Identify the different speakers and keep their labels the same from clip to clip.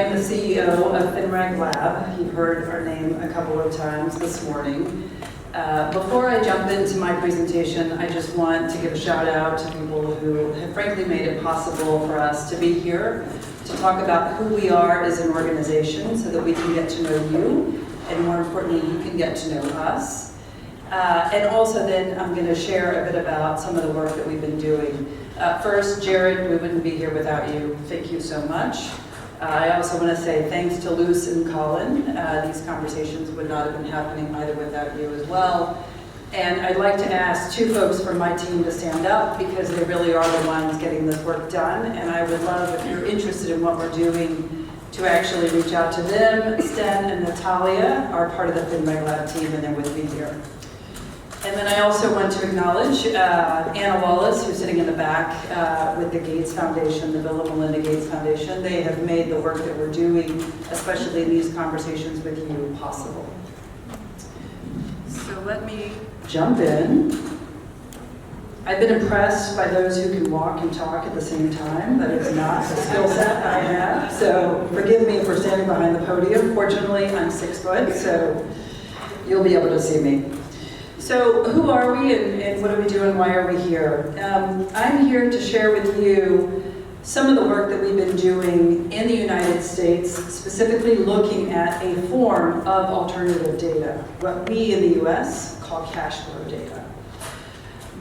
Speaker 1: am the CEO of FinReg Lab. You've heard our name a couple of times this morning. Before I jump into my presentation, I just want to give a shout out to people who have frankly made it possible for us to be here to talk about who we are as an organization so that we can get to know you, and more importantly, you can get to know us. And also then I'm going to share a bit about some of the work that we've been doing. First, Jared, we wouldn't be here without you. Thank you so much. I also want to say thanks to Luce and Colin. These conversations would not have been happening either without you as well. And I'd like to ask two folks from my team to stand up because they really are the ones getting this work done. And I would love, if you're interested in what we're doing, to actually reach out to them. Sten and Natalia are part of the FinReg Lab team, and they're with me here. And then I also want to acknowledge Anna Wallace, who's sitting in the back with the Gates Foundation, the Bill and Melinda Gates Foundation. They have made the work that we're doing, especially in these conversations with you, possible. So let me jump in. I've been impressed by those who can walk and talk at the same time. That is not a skill set I have, so forgive me for standing behind the podium. Fortunately, I'm 6 foot, so you'll be able to see me. So who are we and what do we do and why are we here? I'm here to share with you some of the work that we've been doing in the United States, specifically looking at a form of alternative data, what we in the US call cash flow data.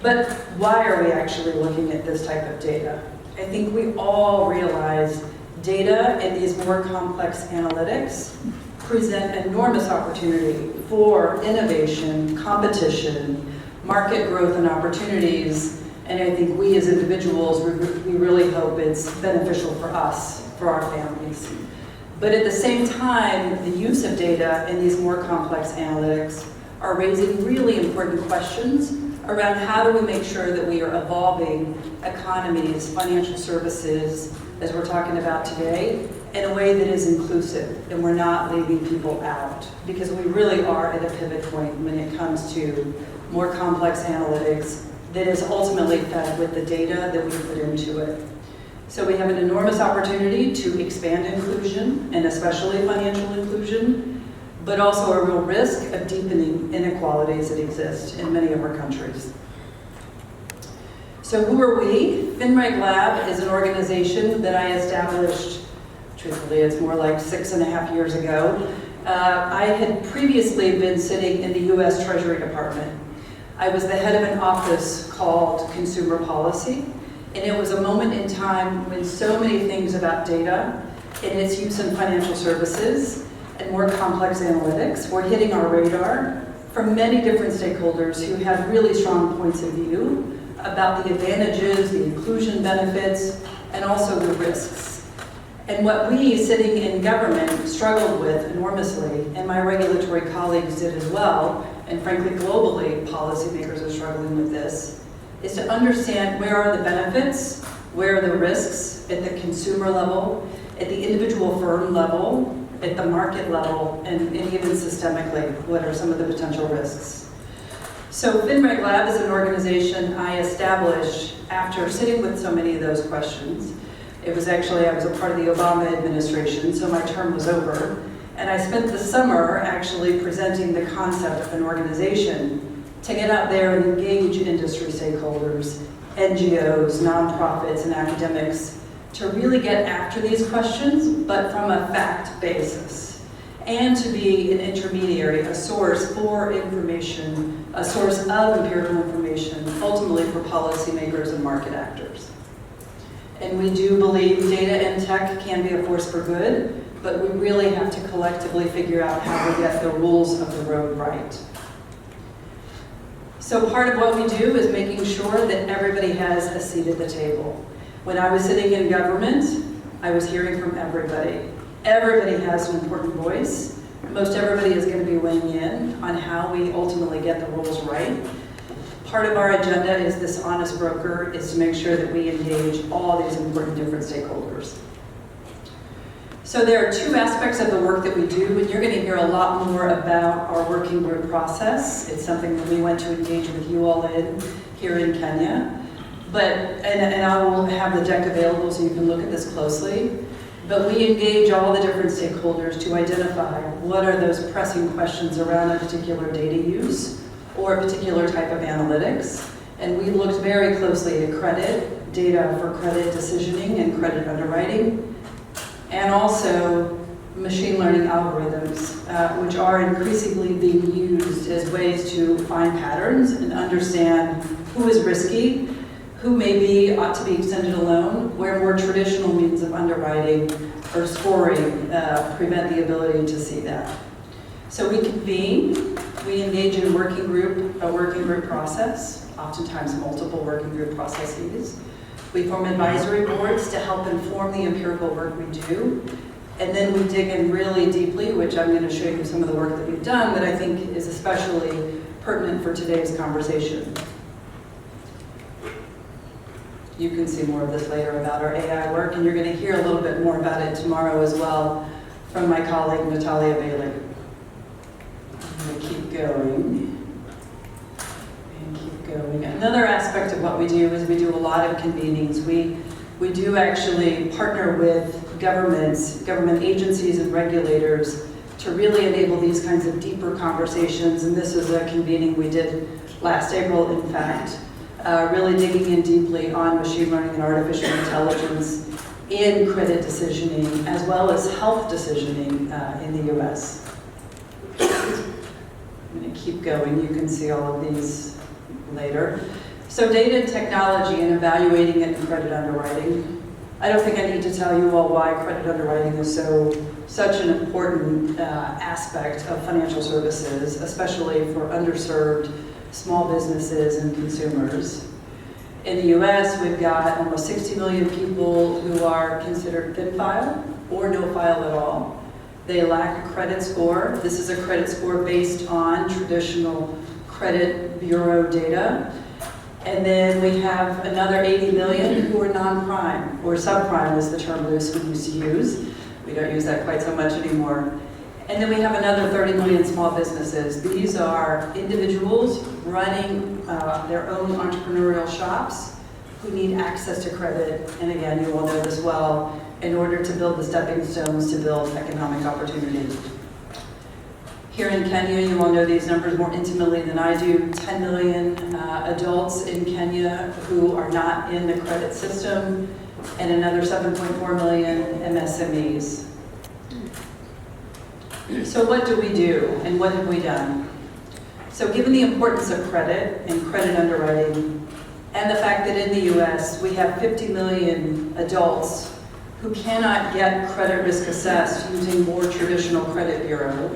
Speaker 1: But why are we actually looking at this type of data? I think we all realize data and these more complex analytics present enormous opportunity for innovation, competition, market growth and opportunities, and I think we as individuals, we really hope it's beneficial for us, for our families. But at the same time, the use of data in these more complex analytics are raising really important questions around how do we make sure that we are evolving economies, financial services, as we're talking about today, in a way that is inclusive and we're not leaving people out, because we really are at a pivot point when it comes to more complex analytics that is ultimately fed with the data that we put into it. So we have an enormous opportunity to expand inclusion, and especially financial inclusion, but also a real risk of deepening inequalities that exist in many of our countries. So who are we? FinReg Lab is an organization that I established, truthfully, it's more like 6.5 years ago. I had previously been sitting in the US Treasury Department. I was the head of an office called Consumer Policy, and it was a moment in time when so many things about data and its use in financial services and more complex analytics were hitting our radar from many different stakeholders who had really strong points of view about the advantages, the inclusion benefits, and also the risks. And what we, sitting in government, struggled with enormously, and my regulatory colleagues did as well, and frankly globally, policymakers are struggling with this, is to understand where are the benefits, where are the risks at the consumer level, at the individual firm level, at the market level, and even systemically, what are some of the potential risks. So FinReg Lab is an organization I established after sitting with so many of those questions. It was actually, I was a part of the Obama administration, so my term was over. And I spent the summer actually presenting the concept of an organization to get out there and engage industry stakeholders, NGOs, nonprofits, and academics to really get after these questions, but from a fact basis. And to be an intermediary, a source for information, a source of empirical information, ultimately for policymakers and market actors. And we do believe data and tech can be a force for good, but we really have to collectively figure out how to get the rules of the road right. So part of what we do is making sure that everybody has a seat at the table. When I was sitting in government, I was hearing from everybody. Everybody has an important voice. Most everybody is going to be weighing in on how we ultimately get the rules right. Part of our agenda is this honest broker is to make sure that we engage all these important different stakeholders. So there are two aspects of the work that we do, and you're going to hear a lot more about our working group process. It's something that we went to engage with you all in here in Kenya. And I will have the deck available so you can look at this closely. But we engage all the different stakeholders to identify what are those pressing questions around a particular data use or a particular type of analytics. And we looked very closely at credit, data for credit decisioning and credit underwriting, and also machine learning algorithms, which are increasingly being used as ways to find patterns and understand who is risky, who maybe ought to be extended a loan, where more traditional means of underwriting or scoring prevent the ability to see that. So we convene, we engage in a working group process, oftentimes multiple working group processes. We form advisory boards to help inform the empirical work we do. And then we dig in really deeply, which I'm going to show you some of the work that we've done that I think is especially pertinent for today's conversation. You can see more of this later about our AI work, and you're going to hear a little bit more about it tomorrow as well from my colleague Natalia Bailey. I'm going to keep going. Another aspect of what we do is we do a lot of convenings. We do actually partner with governments, government agencies and regulators to really enable these kinds of deeper conversations. And this is a convening we did last April, in fact, really digging in deeply on machine learning and artificial intelligence in credit decisioning, as well as health decisioning in the US. I'm going to keep going. You can see all of these later. So data and technology and evaluating it in credit underwriting. I don't think I need to tell you all why credit underwriting is such an important aspect of financial services, especially for underserved small businesses and consumers. In the US, we've got almost 60 million people who are considered thin file or no file at all. They lack a credit score. This is a credit score based on traditional credit bureau data. And then we have another 80 million who are non-prime, or subprime is the term Luce used to use. We don't use that quite so much anymore. And then we have another 30 million small businesses. These are individuals running their own entrepreneurial shops who need access to credit, and again, you all know this well, in order to build the stepping stones to build economic opportunity. Here in Kenya, you all know these numbers more intimately than I do. 10 million adults in Kenya who are not in the credit system, and another 7.4 million MSMEs. So what do we do, and what have we done? So given the importance of credit and credit underwriting, and the fact that in the US we have 50 million adults who cannot get credit risk assessed using more traditional credit bureau,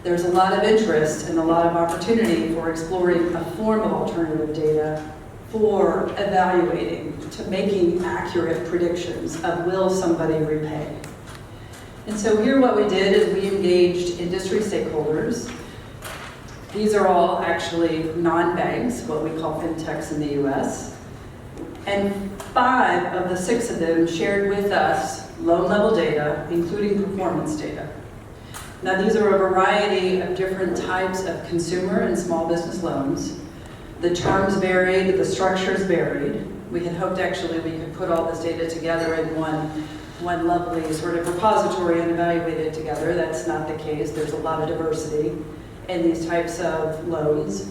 Speaker 1: there's a lot of interest and a lot of opportunity for exploring a form of alternative data for evaluating, to making accurate predictions of will somebody repay. And so here what we did is we engaged industry stakeholders. These are all actually non-banks, what we call fintechs in the US. And 5 of the 6 of them shared with us loan level data, including performance data. Now these are a variety of different types of consumer and small business loans. The terms varied, the structures varied. We had hoped actually we could put all this data together in one lovely sort of repository and evaluate it together. That's not the case. There's a lot of diversity in these types of loans.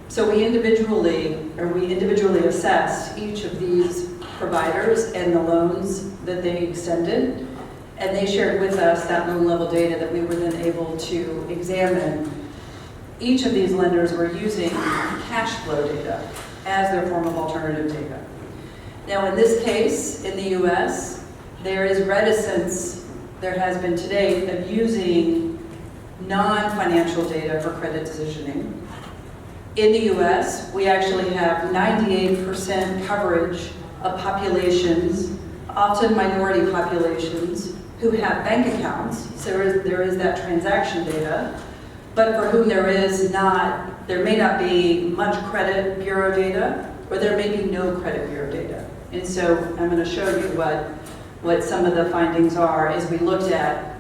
Speaker 1: So we individually assessed each of these providers and the loans that they extended, and they shared with us that loan level data that we were then able to examine. Each of these lenders were using cash flow data as their form of alternative data. Now in this case, in the US, there is reticence, there has been to date, of using non-financial data for credit decisioning. In the US, we actually have 98% coverage of populations, often minority populations, who have bank accounts, so there is that transaction data, but for whom there may not be much credit bureau data, or there may be no credit bureau data. And so I'm going to show you what some of the findings are as we looked at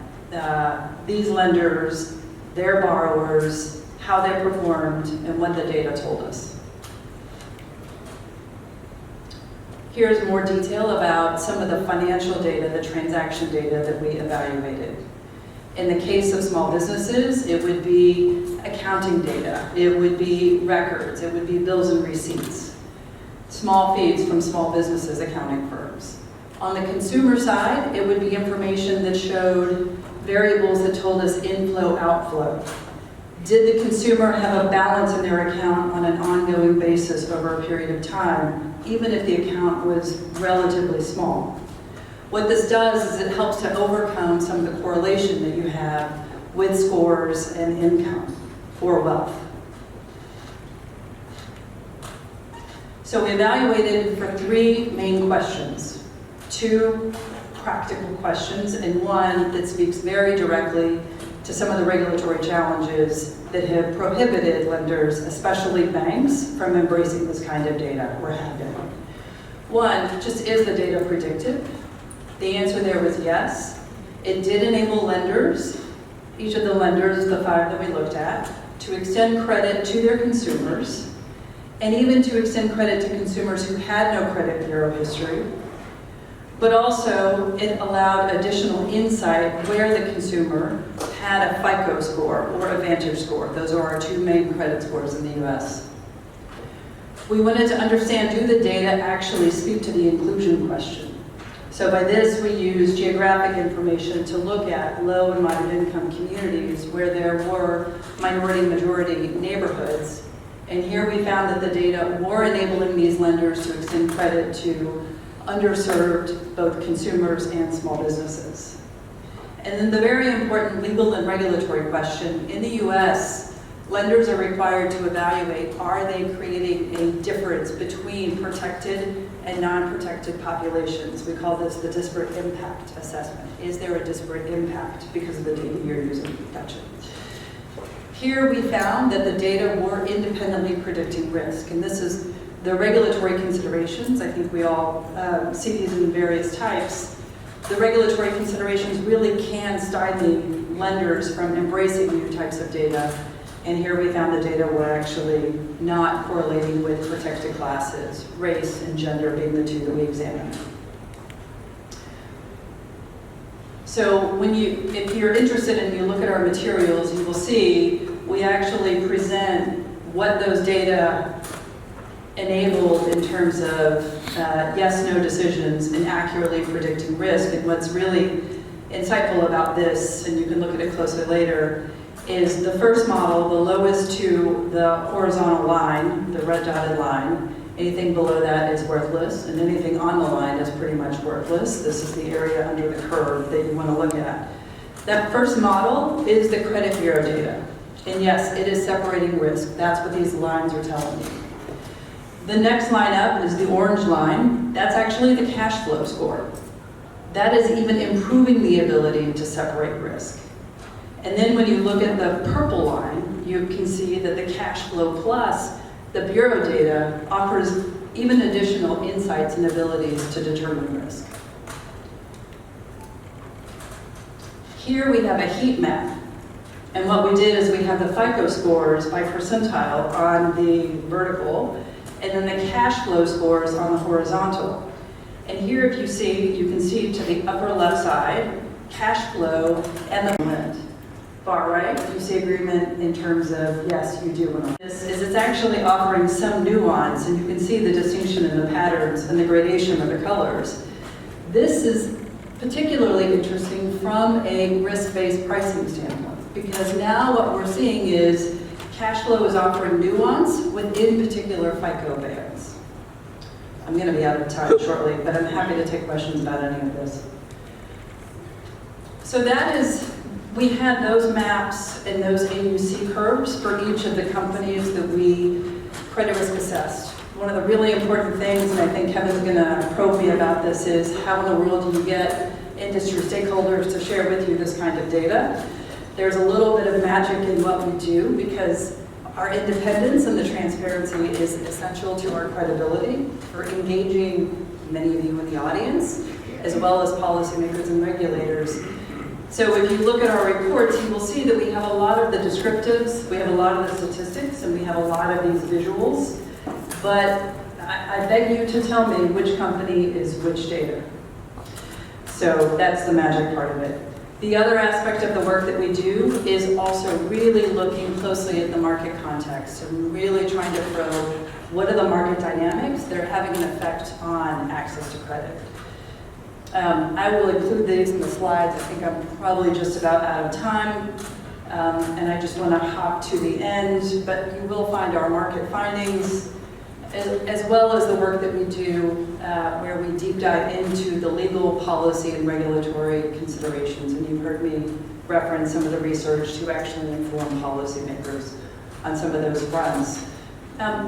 Speaker 1: these lenders, their borrowers, how they performed, and what the data told us. Here's more detail about some of the financial data, the transaction data that we evaluated. In the case of small businesses, it would be accounting data, it would be records, it would be bills and receipts, small fees from small businesses, accounting firms. On the consumer side, it would be information that showed variables that told us inflow, outflow. Did the consumer have a balance in their account on an ongoing basis over a period of time, even if the account was relatively small? What this does is it helps to overcome some of the correlation that you have with scores and income or wealth. So we evaluated for 3 main questions, 2 practical questions and 1 that speaks very directly to some of the regulatory challenges that have prohibited lenders, especially banks, from embracing this kind of data or have been. 1, just is the data predictive? The answer there was yes. It did enable lenders, each of the lenders, the 5 that we looked at, to extend credit to their consumers, and even to extend credit to consumers who had no credit bureau history. But also, it allowed additional insight where the consumer had a FICO score or a Vantage score. Those are our 2 main credit scores in the US. We wanted to understand, do the data actually speak to the inclusion question? So by this, we use geographic information to look at low and moderate income communities where there were minority and majority neighborhoods. And here we found that the data were enabling these lenders to extend credit to underserved both consumers and small businesses. And then the very important legal and regulatory question. In the US, lenders are required to evaluate, are they creating a difference between protected and non-protected populations? We call this the disparate impact assessment. Is there a disparate impact because of the data you're using? Gotcha. Here we found that the data were independently predicting risk, and this is the regulatory considerations. I think we all see these in various types. The regulatory considerations really can stymie lenders from embracing new types of data. And here we found the data were actually not correlating with protected classes, race and gender being the 2 that we examined. So if you're interested and you look at our materials, you will see we actually present what those data enabled in terms of yes-no decisions and accurately predicting risk. And what's really insightful about this, and you can look at it closely later, is the first model, the lowest to the horizontal line, the red dotted line. Anything below that is worthless, and anything on the line is pretty much worthless. This is the area under the curve that you want to look at. That first model is the credit bureau data. And yes, it is separating risk. That's what these lines are telling you. The next line up is the orange line. That's actually the cash flow score. That is even improving the ability to separate risk. And then when you look at the purple line, you can see that the cash flow plus, the bureau data, offers even additional insights and abilities to determine risk. Here we have a heat map. And what we did is we have the FICO scores by percentile on the vertical, and then the cash flow scores on the horizontal. And here if you see, you can see to the upper left side, cash flow and the agreement. Far right, you see agreement in terms of, yes, you do want to. This is it's actually offering some nuance, and you can see the distinction in the patterns and the gradation of the colors. This is particularly interesting from a risk-based pricing standpoint, because now what we're seeing is cash flow is offering nuance within particular FICO bands. I'm going to be out of time shortly, but I'm happy to take questions about any of this. So that is, we had those maps and those AUC curves for each of the companies that we credit risk assessed. One of the really important things, and I think Kevin's going to probe me about this, is how in the world do you get industry stakeholders to share with you this kind of data? There's a little bit of magic in what we do because our independence and the transparency is essential to our credibility for engaging many of you in the audience, as well as policymakers and regulators. So if you look at our reports, you will see that we have a lot of the descriptives, we have a lot of the statistics, and we have a lot of these visuals. But I I beg you to tell me which company is which data. So that's the magic part of it. The other aspect of the work that we do is also really looking closely at the market context and really trying to probe what are the market dynamics that are having an effect on access to credit. I will include these in the slides. I think I'm probably just about out of time. And I just want to hop to the end, but you will find our market findings, as well as the work that we do where we deep dive into the legal, policy, and regulatory considerations. And you've heard me reference some of the research to actually inform policymakers on some of those fronts.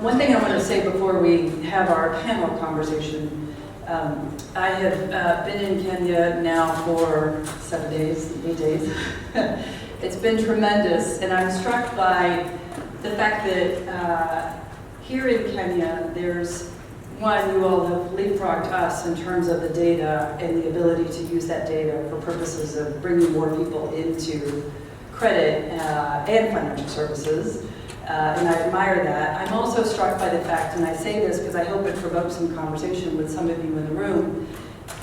Speaker 1: One thing I want to say before we have our panel conversation, I have been in Kenya now for 8 days. It's been tremendous, and I'm struck by the fact that here in Kenya, there's one, you all have leapfrogged us in terms of the data and the ability to use that data for purposes of bringing more people into credit and financial services, and I admire that. I'm also struck by the fact, and I say this because I hope it provokes some conversation with some of you in the room,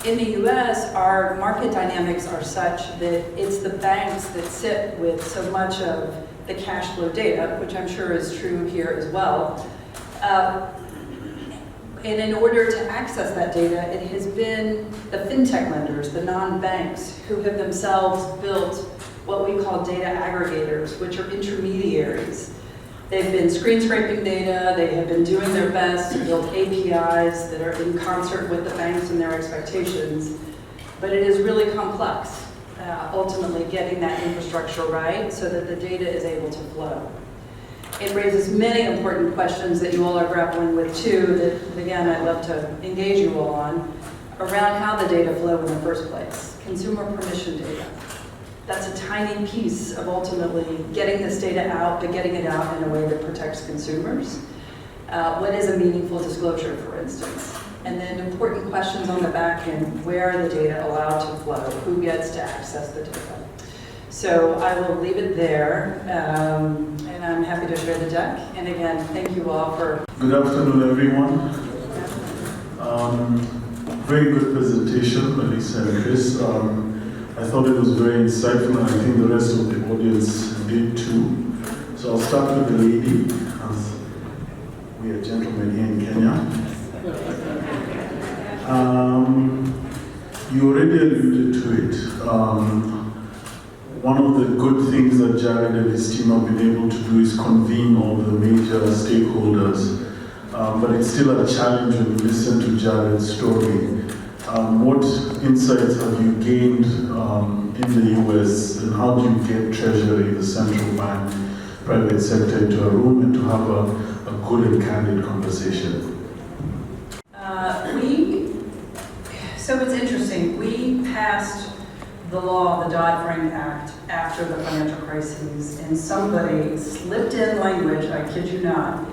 Speaker 1: in the US, our market dynamics are such that it's the banks that sit with so much of the cash flow data, which I'm sure is true here as well. And in order to access that data, it has been the fintech lenders, the non-banks, who have themselves built what we call data aggregators, which are intermediaries. They've been screen scraping data, they have been doing their best to build APIs that are in concert with the banks and their expectations, but it is really complex, ultimately getting that infrastructure right so that the data is able to flow. It raises many important questions that you all are grappling with too, that again, I'd love to engage you all on, around how the data flow in the first place. Consumer permission data. That's a tiny piece of ultimately getting this data out, but getting it out in a way that protects consumers. What is a meaningful disclosure, for instance? And then important questions on the back end, where are the data allowed to flow? Who gets to access the data? So I will leave it there, and I'm happy to share the deck. And again, thank you all for...
Speaker 2: Good afternoon, everyone. Very good presentation, Melissa and Chris. I thought it was very insightful, and I think the rest of the audience did too. So I'll start with the lady, as we are gentlemen here in Kenya. You already alluded to it. One of the good things that Jared and his team have been able to do is convene all the major stakeholders. But it's still a challenge when you listen to Jared's story. What insights have you gained in the US, and how do you get Treasury, the central bank, private sector into a room and to have a good and candid conversation?
Speaker 1: So it's interesting, we passed the law, the Dodd-Frank Act, after the financial crises, and somebody slipped in language, I kid you not,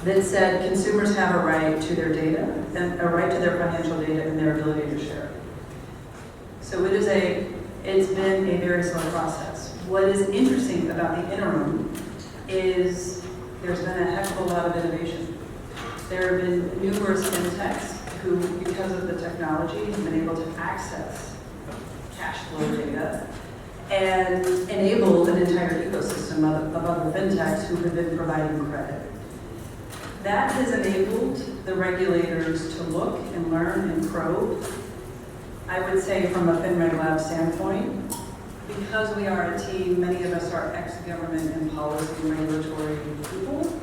Speaker 1: that said consumers have a right to their data, and a right to their financial data and their ability to share. So it's been a very slow process. What is interesting about the interim is there's been a heck of a lot of innovation. There have been numerous fintechs who, because of the technology, have been able to access cash flow data and enable an entire ecosystem of other fintechs who have been providing credit. That has enabled the regulators to look and learn and probe. I would say from a FinReg Lab standpoint, because we are a team, many of us are ex-government and policy and regulatory people,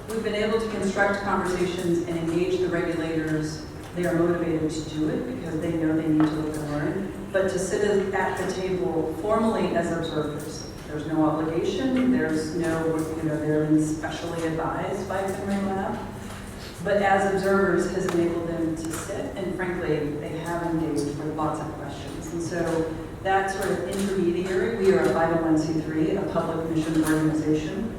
Speaker 1: we've been able to construct conversations and engage the regulators. They are motivated to do it because they know they need to look and learn, but to sit at the table formally as observers. There's no obligation, there's no, they're being specially advised by FinReg Lab, but as observers has enabled them to sit, and frankly, they have engaged with lots of questions. And so that sort of intermediary, we are a 501c3, a public mission organization,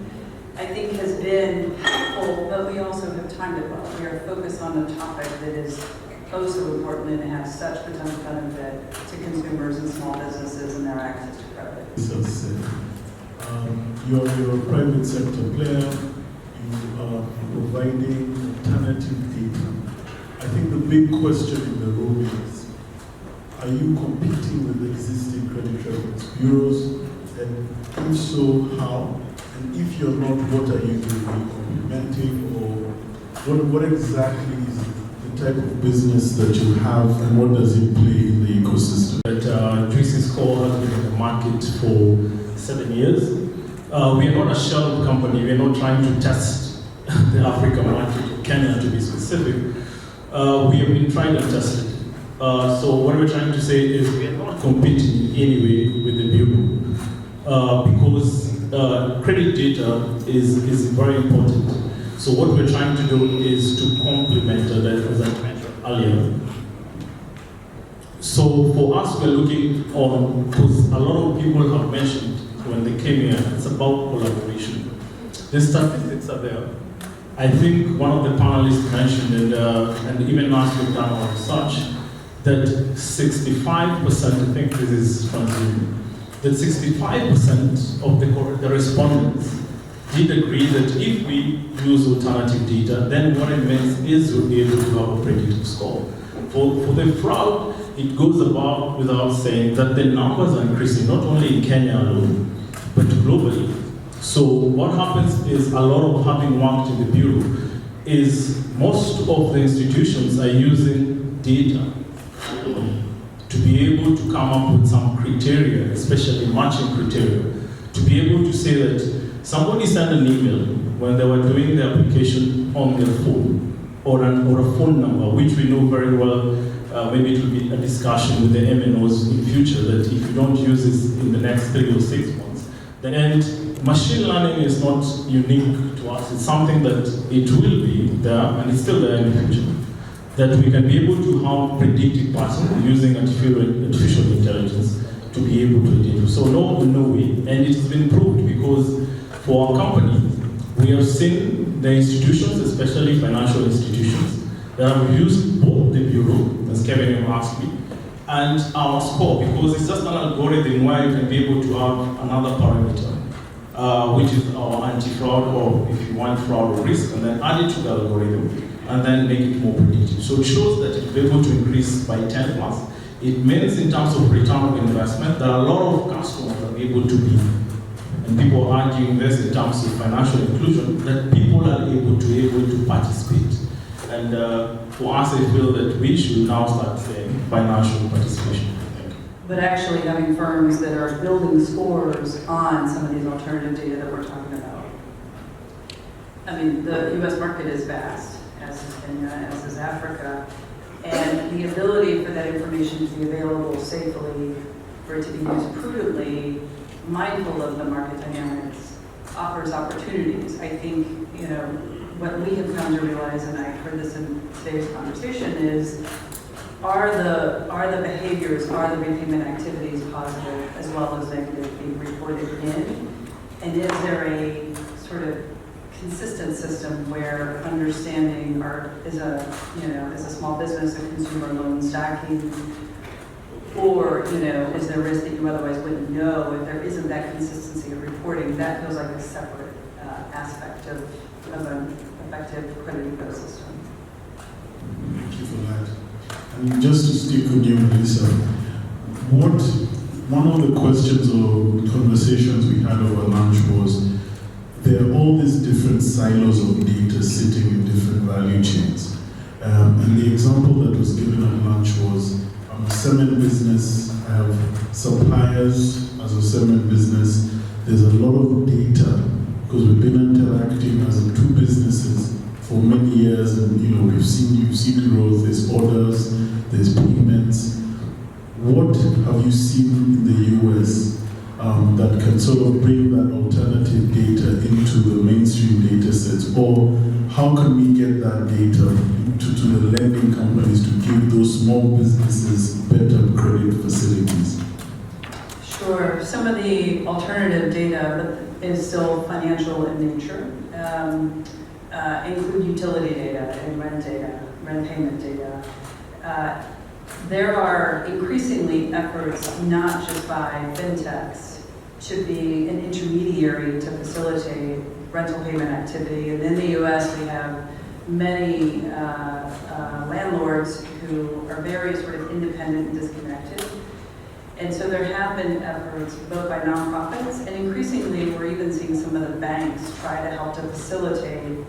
Speaker 1: I think has been helpful, but we also have timed it well. We are focused on a topic that is oh so important and has such potential benefit to consumers and small businesses and their access to credit.
Speaker 3: You're a private sector player, you are providing
Speaker 2: alternative data. I think the big question in the room is, are you competing with existing credit reference bureaus? And if so, how? And if you're not, what are you doing? Are you complementing, or what exactly is the type of business that you have, and what does it play in the ecosystem?
Speaker 3: That CIS Conference has been in the market for 7 years. We are not a shell company. We are not trying to test the African market, or Kenya to be specific. We have been tried and tested. So what we're trying to say is we are not competing in any way with the bureau, because credit data is very important. So what we're trying to do is to complement that, as I mentioned earlier. So for us, we're looking on, because a lot of people have mentioned when they came here, it's about collaboration. The statistics are there. I think one of the panelists mentioned, and even us we've done our research, that 65%, I think this is transmitted, that 65% of the respondents did agree that if we use alternative data, then what it means is we'll be able to have a predictive score. For the fraud, it goes above without saying that the numbers are increasing, not only in Kenya alone, but globally. So what happens is, a lot of having worked in the bureau, is most of the institutions are using data to be able to come up with some criteria, especially matching criteria, to be able to say that somebody sent an email when they were doing the application on their phone, or a phone number, which we know very well. Maybe it will be a discussion with the MNOs in future, that if you don't use this in the next 3 or 6 months, and machine learning is not unique to us. It's something that it will be there, and it's still there in the future. That we can be able to have predictive patterns using artificial intelligence to be able to identify. So no way, and it has been proved, because for our company, we have seen the institutions, especially financial institutions, that have used both the bureau, as Kevin asked me, and our score, because it's just an algorithm where you can be able to have another parameter, which is our anti-fraud, or if you want fraud or risk, and then add it to the algorithm, and then make it more predictive. So it shows that it will be able to increase by 10 plus. It means in terms of return of investment that a lot of customers are able to be, and people are arguing this in terms of financial inclusion, that people are able to participate. And for us, I feel that we should now start saying financial participation.
Speaker 1: But actually having firms that are building scores on some of these alternative data that we're talking about. I mean, the US market is vast, as is Kenya, as is Africa, and the ability for that information to be available safely, for it to be used prudently, mindful of the market dynamics, offers opportunities. I think, what we have come to realize, and I heard this in today's conversation, is are the behaviors, are the repayment activities positive as well as negative being reported in? And is there a sort of consistent system where understanding as a small business, a consumer loan stacking, or is there risk that you otherwise wouldn't know if there isn't that consistency of reporting? That feels like a separate aspect of an effective credit ecosystem.
Speaker 2: Thank you for that. And just to stick with you, Melissa, one of the questions or conversations we had over lunch was, there are all these different silos of data sitting in different value chains. And the example that was given at lunch was, I'm a cement business, I have suppliers as a cement business. There's a lot of data, because we've been interacting as two businesses for many years, and you've seen growth, there's orders, there's payments. What have you seen in the US that can sort of bring that alternative data into the mainstream data sets? Or how can we get that data to the lending companies to give those small businesses better credit facilities?
Speaker 1: Sure. Some of the alternative data is still financial in nature, include utility data and rent payment data. There are increasingly efforts, not just by fintechs, to be an intermediary to facilitate rental payment activity. And in the US, we have many landlords who are very sort of independent and disconnected. And so there have been efforts both by nonprofits, and increasingly we're even seeing some of the banks try to help to facilitate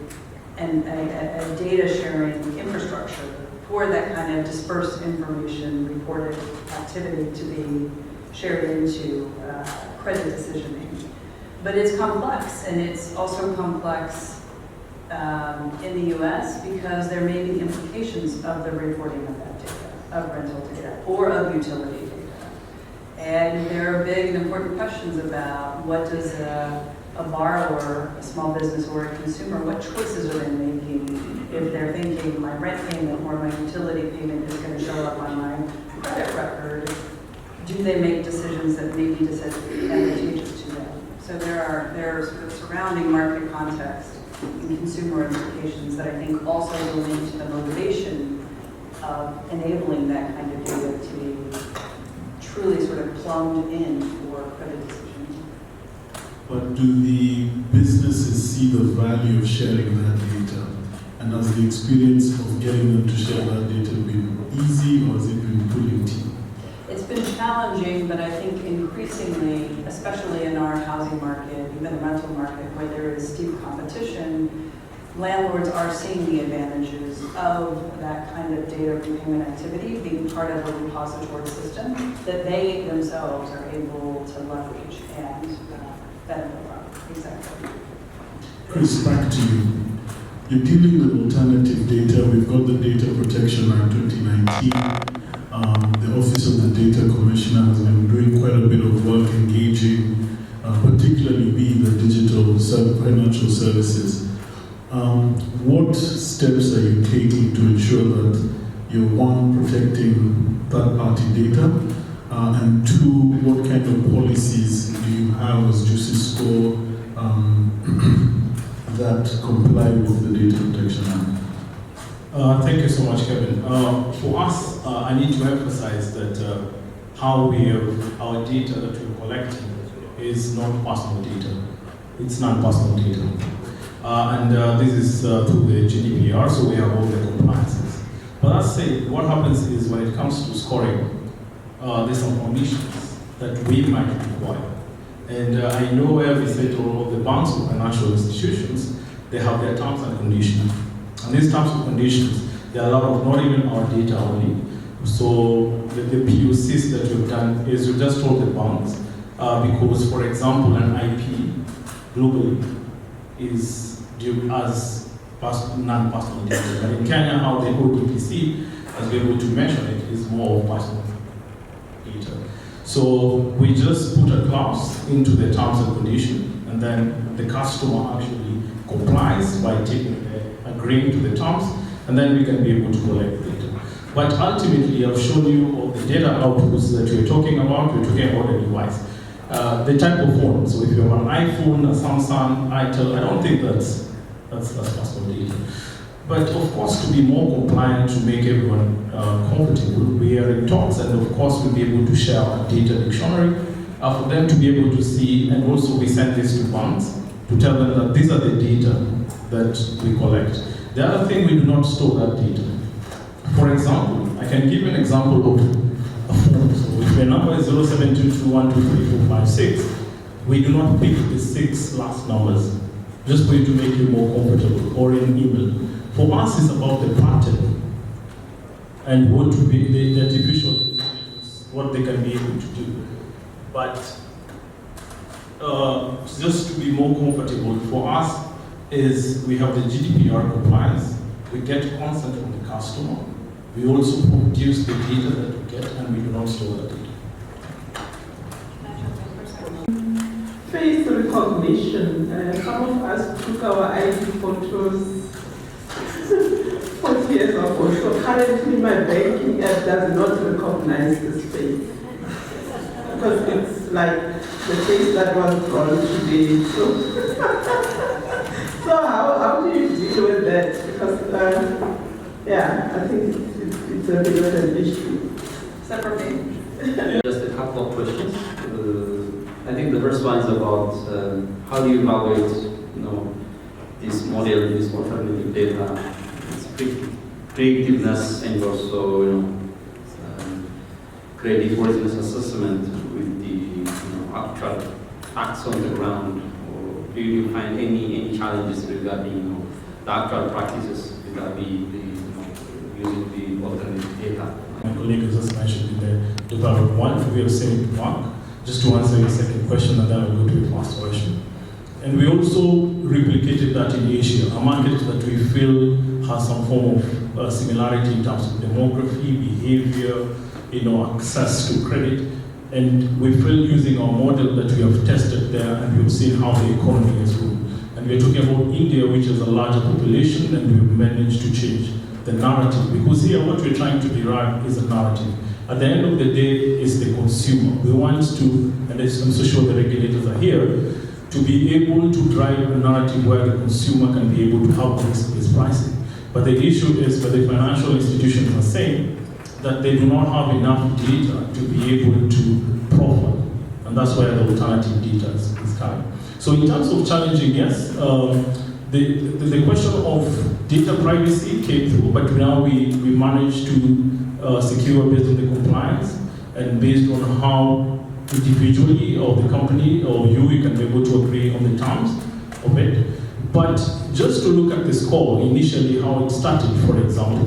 Speaker 1: a data sharing infrastructure for that kind of dispersed information, reported activity to be shared into credit decisioning. But it's complex, and it's also complex in the US because there may be implications of the reporting of that data, of rental data, or of utility data. And there are big and important questions about what does a borrower, a small business or a consumer, what choices are they making if they're thinking my rent payment or my utility payment is going to show up on my credit record? Do they make decisions that may be advantageous to them? So there are sort of surrounding market context and consumer implications that I think also go into the motivation of enabling that kind of data to be truly sort of plumbed in for credit decisions.
Speaker 2: But do the businesses see the value of sharing that data? And has the experience of getting them to share that data been easy, or has it been pulling teeth?
Speaker 1: It's been challenging, but I think increasingly, especially in our housing market, even the rental market, where there is steep competition, landlords are seeing the advantages of that kind of data repayment activity being part of a repository system that they themselves are able to leverage and benefit from. Exactly.
Speaker 2: Chris, back to you. You're dealing with alternative data. We've got the Data Protection Act 2019. The Office of the Data Commissioner has been doing quite a bit of work engaging, particularly the digital financial services. What steps are you taking to ensure that you're, one, protecting third-party data, and two, what kind of policies do you have as Juicy Score that comply with the Data Protection Act?
Speaker 3: Thank you so much, Kevin. For us, I need to emphasize that how our data that we're collecting is not personal data. It's not personal data. This is through the GDPR, so we have all the compliances. But that said, what happens is when it comes to scoring, there's some conditions that we might require. And I know every set of the banks or financial institutions, they have their terms and conditions. And these terms and conditions, they allow not even our data only. So the POCs that we've done is we just told the banks, because for example, an IP globally is due as non-personal data. But in Kenya, how the ODPC has been able to mention it is more of personal data. So we just put a clause into the terms and conditions, and then the customer actually complies by agreeing to the terms, and then we can be able to collect data. But ultimately, I've shown you all the data outputs that we're talking about. We're talking about a device. The type of phone. So if you have an iPhone, a Samsung, Itel, I don't think that's personal data. But of course, to be more compliant, to make everyone comfortable, we are in talks, and of course, we'll be able to share our data dictionary for them to be able to see, and also we send this to banks to tell them that these are the data that we collect. The other thing, we do not store that data. For example, I can give you an example of a phone. So if your number is 0722123456, we do not pick the 6 last numbers, just for you to make you more comfortable, or in email. For us, it's about the pattern and what to be the artificial intelligence, what they can be able to do. But just to be more comfortable for us is we have the GDPR compliance, we get consent from the customer, we also produce the data that we get, and we do not store the data.
Speaker 4: Face recognition. Some of us took our ID photos 40 years ago. So currently my banking app does not recognize this face. Because it's like the face that was drawn today. So how do you deal with that? Because I think it's a bit of an issue.
Speaker 1: Separately.
Speaker 5: Just a couple of questions. I think the first one is about how do you evaluate, this model, this alternative data creativeness and also, creditworthiness assessment with the actual facts on the ground? Or do you find any challenges regarding the actual practices regarding using the alternative data?
Speaker 3: My colleague has just mentioned in the Department 1, we have seen Mark, just to answer your second question, and then I'll go to your first question. And we also replicated that in Asia, a market that we feel has some form of similarity in terms of demography, behavior, access to credit. And we feel using our model that we have tested there, and we've seen how the economy has grown. And we're talking about India, which has a larger population, and we've managed to change the narrative. Because here, what we're trying to derive is a narrative. At the end of the day, it's the consumer. We want to, and I'm so sure the regulators are here, to be able to drive a narrative where the consumer can be able to have risk-based pricing. But the issue is that the financial institutions are saying that they do not have enough data to be able to profile. And that's where the alternative data is coming. So in terms of challenging, yes, the question of data privacy came through, but now we managed to secure based on the compliance and based on how individually or the company or you can be able to agree on the terms of it. But just to look at the score, initially how it started, for example,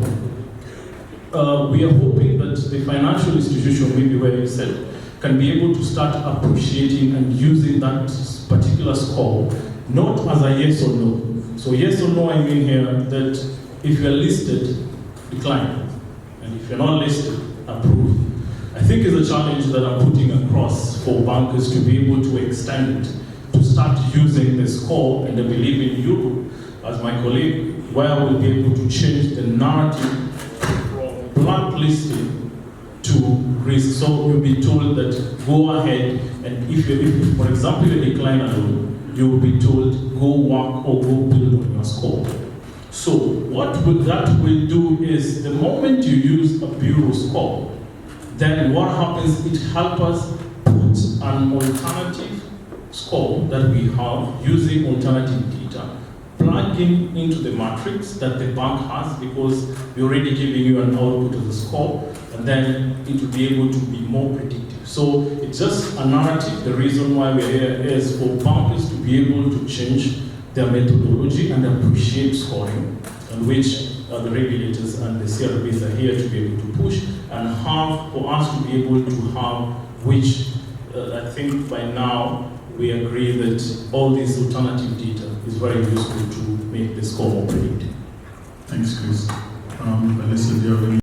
Speaker 3: we are hoping that the financial institution, maybe where you said, can be able to start appreciating and using that particular score, not as a yes or no. So yes or no, I mean here that if you're listed, decline. And if you're not listed, approve. I think it's a challenge that I'm putting across for bankers to be able to extend it, to start using the score, and I believe in you, as my colleague, where we'll be able to change the narrative from blacklisting to risk. So you'll be told that go ahead, and if for example, you decline a loan, you will be told go work or go build on your score. So what that will do is the moment you use a bureau score, then what happens, it helps us put an alternative score that we have using alternative data, plugging into the matrix that the bank has, because we're already giving you an output of the score, and then it will be able to be more predictive. So it's just a narrative. The reason why we're here is for bankers to be able to change their methodology and appreciate scoring, and which the regulators and the CRBs are here to be able to push, and have for us to be able to have, which I think by now we agree that all this alternative data is very useful to make the score more predictive.
Speaker 2: Thanks, Chris. Melissa, do you have any